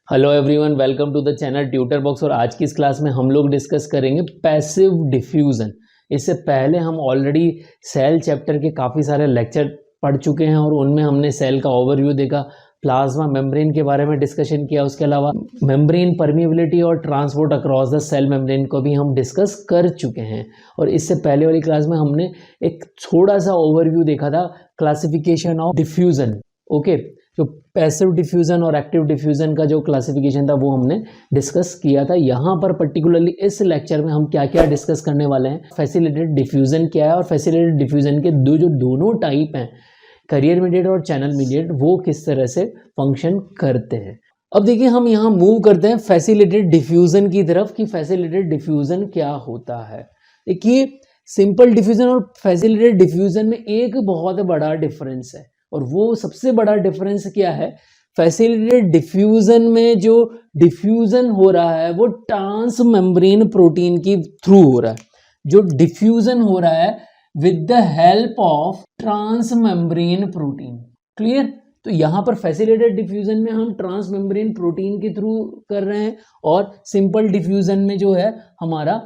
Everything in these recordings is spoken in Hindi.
Hello everyone, welcome to the channel Tutor Box. और आज की इस क्लास में हम लोग डिस्कस करेंगे पैसिव डिफ्यूजन। इससे पहले हम ऑलरेडी सेल चैप्टर के काफ़ी सारे लेक्चर पढ़ चुके हैं और उनमें हमने सेल का ओवरव्यू देखा, प्लाज्मा मेम्ब्रेन के बारे में डिस्कशन किया। उसके अलावा मेम्ब्रेन परमिएबिलिटी और transport across the cell membrane को भी हम डिस्कस कर चुके हैं। और इससे पहले वाली क्लास में हमने एक थोड़ा सा ओवरव्यू देखा था, क्लासिफिकेशन ऑफ डिफ्यूजन। ओके, जो पैसिव डिफ्यूजन और एक्टिव डिफ्यूजन का जो क्लासिफिकेशन था वो हमने डिस्कस किया था। यहाँ पर पर्टिकुलरली इस लेक्चर में हम क्या क्या डिस्कस करने वाले हैं, फैसिलिटेटेड डिफ्यूजन क्या है और फैसिलिटेटेड डिफ्यूजन के दोनों टाइप हैं, कैरियर मीडिएट और चैनल मीडिएट, वो किस तरह से फंक्शन करते हैं। अब देखिए, हम यहाँ मूव करते हैं फैसिलिटेटेड डिफ्यूजन की तरफ कि फैसिलिटेटेड डिफ्यूजन क्या होता है। देखिए, सिंपल डिफ्यूजन और फैसिलिटेटेड डिफ्यूजन में एक बहुत बड़ा डिफरेंस है, और वो सबसे बड़ा डिफरेंस क्या है, फैसिलिटेटेड डिफ्यूजन में जो डिफ्यूजन हो रहा है वो ट्रांस मेम्ब्रेन प्रोटीन की थ्रू हो रहा है। जो डिफ्यूजन हो रहा है with the help of trans membrane protein. Clear? तो यहां पर फैसिलिटेटेड डिफ्यूजन में हम ट्रांस मेम्ब्रेन प्रोटीन के थ्रू कर रहे हैं, और सिंपल डिफ्यूजन में जो है हमारा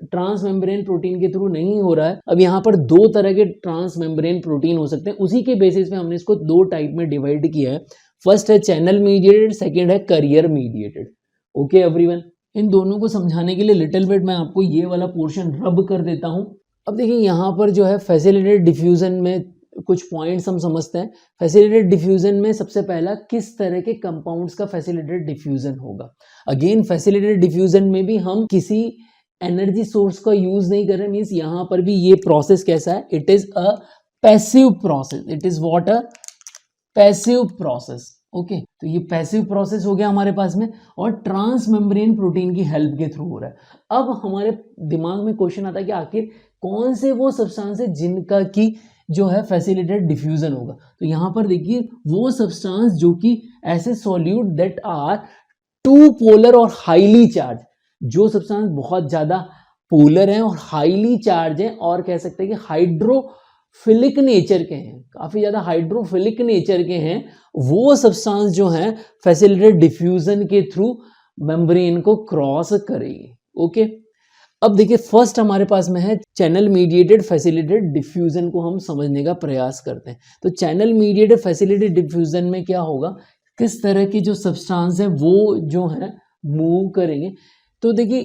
ट्रांस मेम्ब्रेन प्रोटीन के थ्रू नहीं हो रहा है। अब यहाँ पर दो तरह के ट्रांस मेम्ब्रेन प्रोटीन हो सकते हैं, उसी के बेसिस पे हमने इसको दो टाइप में डिवाइड किया है। फर्स्ट है चैनल मीडिएटेड, सेकंड है कैरियर मीडिएटेड। ओके एवरीवन, इन दोनों को समझाने के लिए लिटिल बिट मैं आपको ये वाला पोर्शन रब कर देता हूँ। अब देखिए, यहाँ पर जो है फैसिलिटेटेड डिफ्यूजन में कुछ पॉइंट्स हम समझते हैं। फैसिलिटेटेड डिफ्यूजन में सबसे पहला, किस तरह के कंपाउंड्स का फैसिलिटेटेड डिफ्यूजन होगा। अगेन, फैसिलिटेटेड डिफ्यूजन में भी हम किसी एनर्जी सोर्स का यूज नहीं कर रहे। मींस यहां पर भी ये प्रोसेस कैसा है, it is a passive process. It is what, a passive process. Okay, तो ये पैसिव प्रोसेस हो गया हमारे पास में, और ट्रांस मेम्ब्रेन प्रोटीन की हेल्प के थ्रू हो रहा है। अब हमारे दिमाग में क्वेश्चन आता है कि आखिर कौन से वो सब्सटेंस है जिनका की जो है फैसिलिटेटेड डिफ्यूजन होगा। तो यहां पर देखिए, वो सब्सटेंस जो कि ऐसे solute that are too polar और हाईली चार्ज, जो सब्सटेंस बहुत ज्यादा पोलर हैं और हाईली चार्ज हैं, और कह सकते हैं कि हाइड्रोफिलिक नेचर के हैं, काफी ज्यादा हाइड्रोफिलिक नेचर के हैं, वो सब्सटेंस जो हैं फैसिलिटेटेड डिफ्यूजन के थ्रू मेम्ब्रेन को क्रॉस करेगी। ओके, अब देखिए, फर्स्ट हमारे पास में है चैनल मीडिएटेड फैसिलिटेटेड डिफ्यूजन को हम समझने का प्रयास करते हैं। तो चैनल मीडिएटेड फैसिलिटेटेड डिफ्यूजन में क्या होगा, किस तरह की जो सब्सटेंस है वो जो है मूव करेंगे। तो देखिए,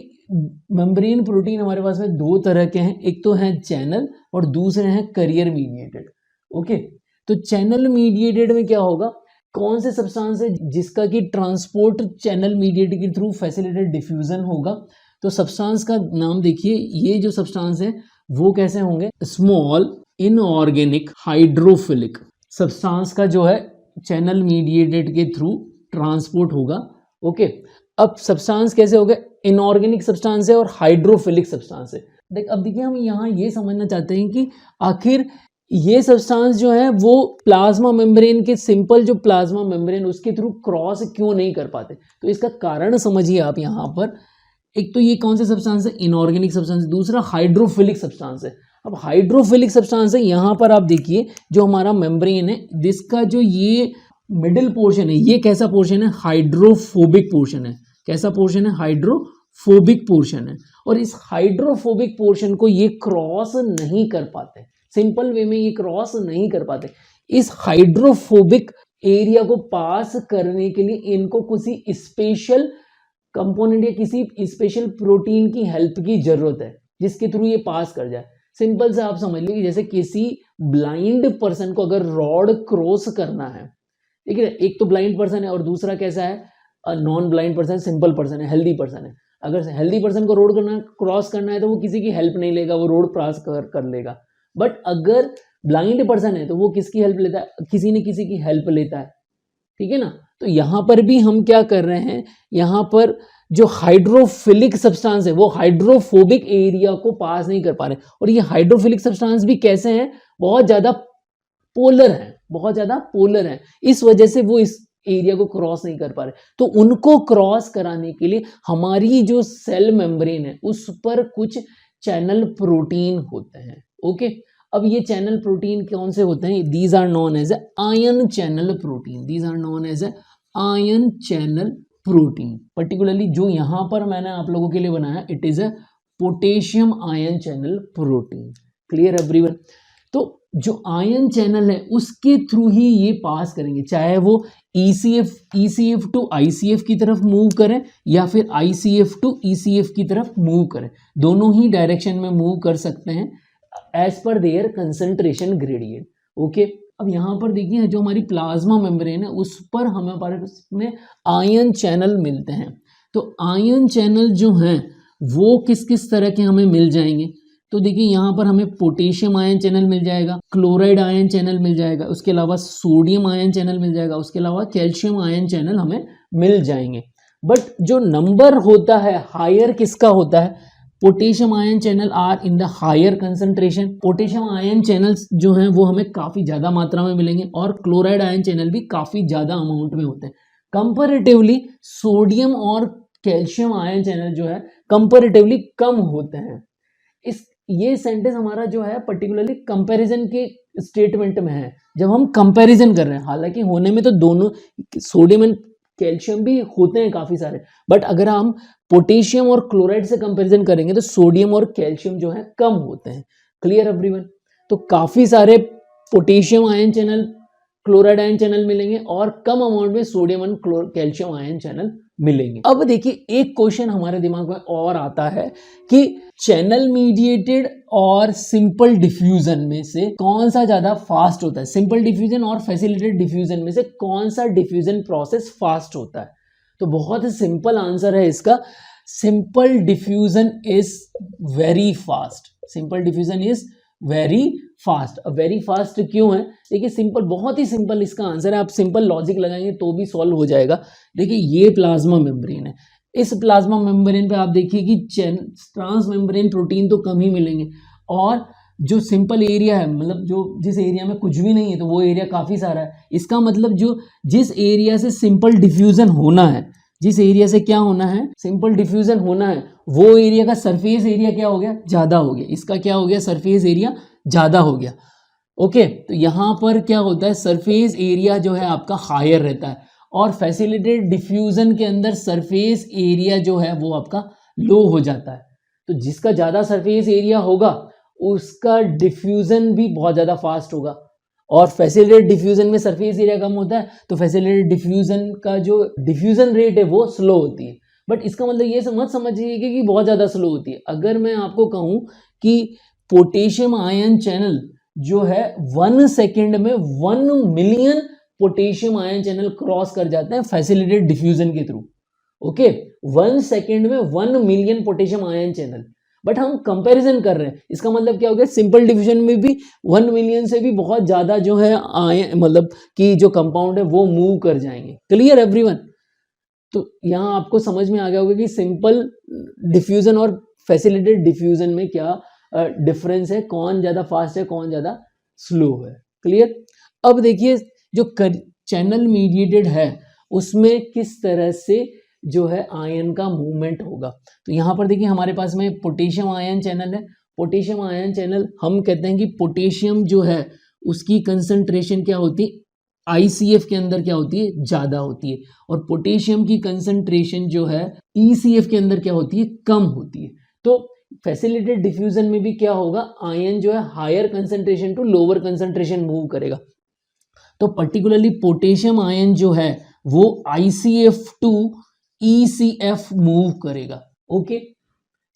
मेम्ब्रेन प्रोटीन हमारे पास में दो तरह के हैं, एक तो है चैनल और दूसरे हैं कैरियर मीडिएटेड। ओके, तो चैनल मीडिएटेड में क्या होगा, कौन से सब्सटेंस है जिसका कि ट्रांसपोर्ट चैनल मीडिएटेड के थ्रू फैसिलिटेटेड डिफ्यूजन होगा। तो सब्सटेंस का नाम देखिए, ये जो सब्सटेंस है वो कैसे होंगे, स्मॉल इनऑर्गेनिक हाइड्रोफिलिक सब्सटेंस का जो है चैनल मीडिएटेड के थ्रू ट्रांसपोर्ट होगा। ओके, अब सब्सटेंस कैसे हो गए, इनऑर्गेनिक सब्सटेंस है और हाइड्रोफिलिक सब्सटेंस है। अब देखिए, हम यहाँ ये समझना चाहते हैं कि आखिर ये सब्सटेंस जो है वो प्लाज्मा मेम्ब्रेन के, सिंपल जो प्लाज्मा मेम्ब्रेन उसके थ्रू क्रॉस क्यों नहीं कर पाते। तो इसका कारण समझिए आप यहाँ पर। एक तो ये कौन से सब्सटेंस है, इनऑर्गेनिक सब्सटेंस, दूसरा हाइड्रोफिलिक सब्सटेंस है। अब हाइड्रोफिलिक सब्सटेंस है, यहाँ पर आप देखिए जो हमारा मेम्ब्रेन है, जिसका जो ये मिडिल पोर्शन है, ये कैसा पोर्शन है, हाइड्रोफोबिक पोर्शन है। कैसा पोर्शन है, हाइड्रोफोबिक पोर्शन है। और इस हाइड्रोफोबिक पोर्शन को ये क्रॉस नहीं कर पाते, सिंपल वे में ये क्रॉस नहीं कर पाते। इस हाइड्रोफोबिक एरिया को पास करने के लिए इनको किसी स्पेशल कंपोनेंट या किसी स्पेशल प्रोटीन की हेल्प की जरूरत है, जिसके थ्रू ये पास कर जाए। सिंपल से आप समझ लीजिए, जैसे किसी ब्लाइंड पर्सन को अगर रॉड क्रॉस करना है, ठीक है, एक तो ब्लाइंड पर्सन है और दूसरा कैसा है, non blind person, simple person है, हेल्दी पर्सन है। अगर हेल्दी पर्सन को रोड करना, क्रॉस करना है तो वो किसी की हेल्प नहीं लेगा, वो रोड क्रॉस कर लेगा। बट अगर ब्लाइंड पर्सन है तो वो किसकी हेल्प लेता है, किसी न किसी की हेल्प लेता है, ठीक है ना। तो यहां पर भी हम क्या कर रहे हैं, यहां पर जो हाइड्रोफिलिक सब्सटेंस है वो हाइड्रोफोबिक एरिया को पास नहीं कर पा रहे, और ये हाइड्रोफिलिक सब्सटेंस भी कैसे हैं, बहुत ज्यादा पोलर है, बहुत ज्यादा पोलर है, इस वजह से वो इस एरिया को क्रॉस नहीं कर पा रहे। तो उनको क्रॉस कराने के लिए हमारी जो सेल मेम्ब्रेन है उस पर कुछ चैनल प्रोटीन होते हैं। ओके, अब ये चैनल प्रोटीन कौन से होते हैं, these are known as ion channel protein, these are known as ion channel protein. Particularly जो यहाँ पर मैंने आप लोगों के लिए बनाया, it is a potassium ion channel protein. Clear everyone? तो जो आयन चैनल है उसके थ्रू ही ये पास करेंगे, चाहे वो ECF टू ICF की तरफ मूव करें या फिर ICF टू ECF की तरफ मूव करें, दोनों ही डायरेक्शन में मूव कर सकते हैं as per there concentration gradient. Okay, अब यहाँ पर देखिए जो हमारी प्लाज्मा मेम्ब्रेन है उस पर हमें पास में आयन चैनल मिलते हैं। तो आयन चैनल जो हैं वो किस किस तरह के हमें मिल जाएंगे, तो देखिए यहाँ पर हमें पोटेशियम आयन चैनल मिल जाएगा, क्लोराइड आयन चैनल मिल जाएगा, उसके अलावा सोडियम आयन चैनल मिल जाएगा, उसके अलावा कैल्शियम आयन चैनल हमें मिल जाएंगे। बट जो नंबर होता है हायर किसका होता है, potassium ion channel are in the higher concentration. Potassium ion channels जो हैं वो हमें काफ़ी ज़्यादा मात्रा में मिलेंगे और क्लोराइड आयन चैनल भी काफ़ी ज़्यादा अमाउंट में होते हैं। कंपैरेटिवली सोडियम और कैल्शियम आयन चैनल जो है कंपैरेटिवली कम होते हैं। ये सेंटेंस हमारा जो है पर्टिकुलरली कंपैरिजन के स्टेटमेंट में है, जब हम कंपैरिजन कर रहे हैं। हालांकि होने में तो दोनों सोडियम एंड कैल्शियम भी होते हैं काफ़ी सारे, बट अगर हम पोटेशियम और क्लोराइड से कंपैरिजन करेंगे तो सोडियम और कैल्शियम जो है कम होते हैं। Clear everyone? तो काफ़ी सारे potassium ion channel, chloride ion channel मिलेंगे और कम अमाउंट में sodium and calcium ion channel मिलेंगे। अब देखिए एक क्वेश्चन हमारे दिमाग में और आता है कि चैनल मीडिएटेड और सिंपल डिफ्यूजन में से कौन सा ज्यादा फास्ट होता है, सिंपल डिफ्यूजन और फैसिलिटेटेड डिफ्यूजन में से कौन सा डिफ्यूजन प्रोसेस फास्ट होता है। तो बहुत ही सिंपल आंसर है इसका, simple diffusion is very fast. Simple diffusion is very fast. अब वेरी फास्ट क्यों है, देखिए सिंपल, बहुत ही सिंपल इसका आंसर है। आप सिंपल लॉजिक लगाएंगे तो भी सॉल्व हो जाएगा। देखिए ये प्लाज्मा मेम्ब्रेन है, इस प्लाज्मा मेम्ब्रेन पे आप देखिए कि ट्रांस मेम्ब्रेन प्रोटीन तो कम ही मिलेंगे और जो सिंपल एरिया है, मतलब जो जिस एरिया में कुछ भी नहीं है तो वो एरिया काफ़ी सारा है। इसका मतलब जो जिस एरिया से सिंपल डिफ्यूजन होना है, जिस एरिया से क्या होना है, सिंपल डिफ्यूजन होना है, वो एरिया का सरफेस एरिया क्या हो गया, ज़्यादा हो गया। इसका क्या हो गया, सरफेस एरिया ज़्यादा हो गया। ओके, तो यहाँ पर क्या होता है, सरफेस एरिया जो है आपका हायर रहता है और फैसिलिटेटेड डिफ्यूजन के अंदर सरफेस एरिया जो है वो आपका लो हो जाता है। तो जिसका ज़्यादा सरफेस एरिया होगा उसका डिफ्यूजन भी बहुत ज़्यादा फास्ट होगा और फैसिलिटेटेड डिफ्यूजन में सरफेस एरिया कम होता है तो फैसिलिटेटेड डिफ्यूजन का जो डिफ्यूजन रेट है वो स्लो होती है। बट इसका मतलब ये मत समझिए कि बहुत ज़्यादा स्लो होती है। अगर मैं आपको कहूँ कि पोटेशियम आयन चैनल जो है 1 सेकेंड में 1 million potassium ion channel cross कर जाते हैं फैसिलिटेटेड डिफ्यूजन के थ्रू। ओके, 1 सेकेंड में 1 million potassium ion channel. But हम कंपैरिजन कर रहे हैं, इसका मतलब क्या हो गया, सिंपल डिफ्यूजन में भी 1 मिलियन से भी बहुत ज़्यादा जो है आयन, मतलब कि जो कंपाउंड है वो मूव कर जाएंगे। Clear everyone? तो यहाँ आपको समझ में आ गया होगा कि सिंपल डिफ्यूजन और फैसिलिटेटेड डिफ्यूजन में क्या डिफरेंस है, कौन ज़्यादा फास्ट है, कौन ज़्यादा स्लो है। क्लियर? अब देखिए जो चैनल मीडिएटेड है उसमें किस तरह से जो है आयन का मूवमेंट होगा। तो यहाँ पर देखिए हमारे पास में पोटेशियम आयन चैनल है। पोटेशियम आयन चैनल हम कहते हैं कि पोटेशियम जो है उसकी कंसंट्रेशन क्या होती है, ICF के अंदर क्या होती है, ज़्यादा होती है, और पोटेशियम की कंसंट्रेशन जो है ECF के अंदर क्या होती है, कम होती है। तो फैसिलिटेटेड डिफ्यूजन में भी क्या होगा, आयन जो है higher concentration to lower concentration move करेगा। तो पर्टिकुलरली पोटेशियम आयन जो है वो ICF टू ECF मूव करेगा। ओके,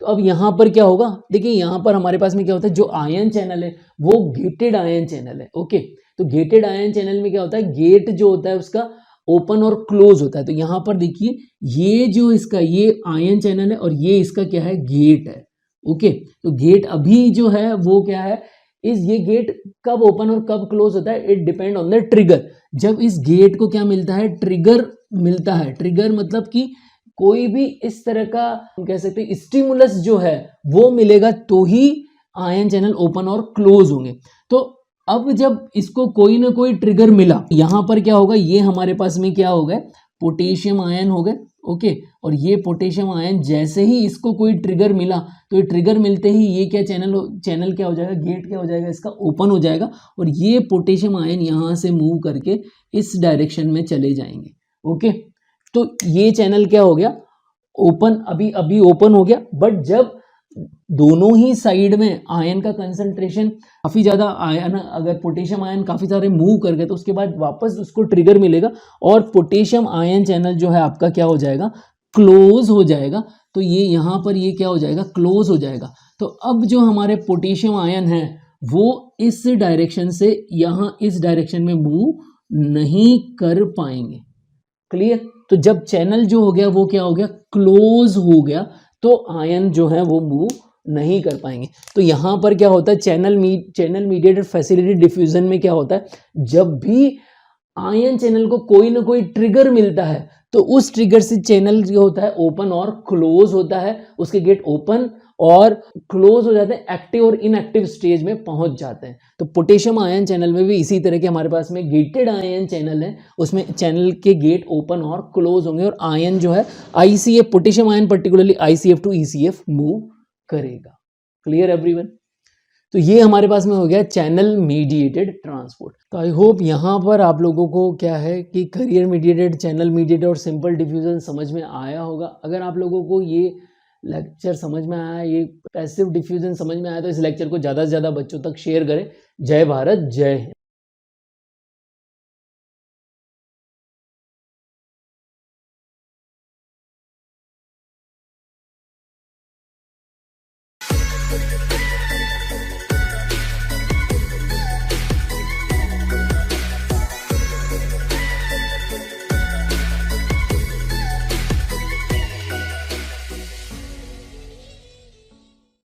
तो अब यहां पर क्या होगा, देखिए यहां पर हमारे पास में क्या होता है, जो आयन चैनल है वो गेटेड आयन चैनल है। ओके, तो गेटेड आयन चैनल में क्या होता है, गेट जो होता है उसका ओपन और क्लोज होता है। तो यहां पर देखिए ये जो इसका ये आयन चैनल है और ये इसका क्या है, गेट है। ओके, तो गेट अभी जो है वो क्या है, ये गेट कब ओपन और कब क्लोज होता है, it depend on the trigger. जब इस गेट को क्या मिलता है, ट्रिगर मिलता है। ट्रिगर मतलब कि कोई भी इस तरह का हम कह सकते हैं स्टिमुलस जो है वो मिलेगा तो ही आयन चैनल ओपन और क्लोज होंगे। तो अब जब इसको कोई ना कोई ट्रिगर मिला, यहां पर क्या होगा, ये हमारे पास में क्या हो गए, पोटेशियम आयन हो गए। ओके, और ये पोटेशियम आयन जैसे ही इसको कोई ट्रिगर मिला तो ये ट्रिगर मिलते ही ये क्या चैनल क्या हो जाएगा, गेट क्या हो जाएगा, इसका ओपन हो जाएगा और ये पोटेशियम आयन यहाँ से मूव करके इस डायरेक्शन में चले जाएंगे। ओके, तो ये चैनल क्या हो गया, ओपन, अभी ओपन हो गया। बट जब दोनों ही साइड में आयन का कंसंट्रेशन काफ़ी ज़्यादा, आयन अगर पोटेशियम आयन काफ़ी सारे मूव कर गए तो उसके बाद वापस उसको ट्रिगर मिलेगा और पोटेशियम आयन चैनल जो है आपका क्या हो जाएगा, क्लोज हो जाएगा। तो ये यहाँ पर ये क्या हो जाएगा, क्लोज हो जाएगा। तो अब जो हमारे पोटेशियम आयन है वो इस डायरेक्शन से यहाँ इस डायरेक्शन में मूव नहीं कर पाएंगे। क्लियर। तो जब चैनल जो हो गया वो क्या हो गया, क्लोज हो गया, तो आयन जो है वो मूव नहीं कर पाएंगे। तो यहाँ पर क्या होता है, चैनल मीडिएटेड फैसिलिटेटेड डिफ्यूजन में क्या होता है, जब भी आयन चैनल को कोई ना कोई ट्रिगर मिलता है तो उस ट्रिगर से चैनल जो होता है ओपन और क्लोज होता है, उसके गेट ओपन और क्लोज हो जाते हैं, एक्टिव और इनएक्टिव स्टेज में पहुंच जाते हैं। तो पोटेशियम आयन चैनल में भी इसी तरह के हमारे पास में गेटेड आयन चैनल है, उसमें चैनल के गेट ओपन और क्लोज होंगे और आयन जो है ICF, potassium ion particularly ICF to ECF move करेगा। Clear everyone. तो ये हमारे पास में हो गया चैनल मीडिएटेड ट्रांसपोर्ट। तो आई होप यहाँ पर आप लोगों को क्या है कि कैरियर मीडिएटेड, चैनल मीडिएटेड और सिंपल डिफ्यूजन समझ में आया होगा। अगर आप लोगों को ये लेक्चर समझ में आया, ये पैसिव डिफ्यूजन समझ में आया, तो इस लेक्चर को ज़्यादा से ज़्यादा बच्चों तक शेयर करें। जय भारत, जय हिंद।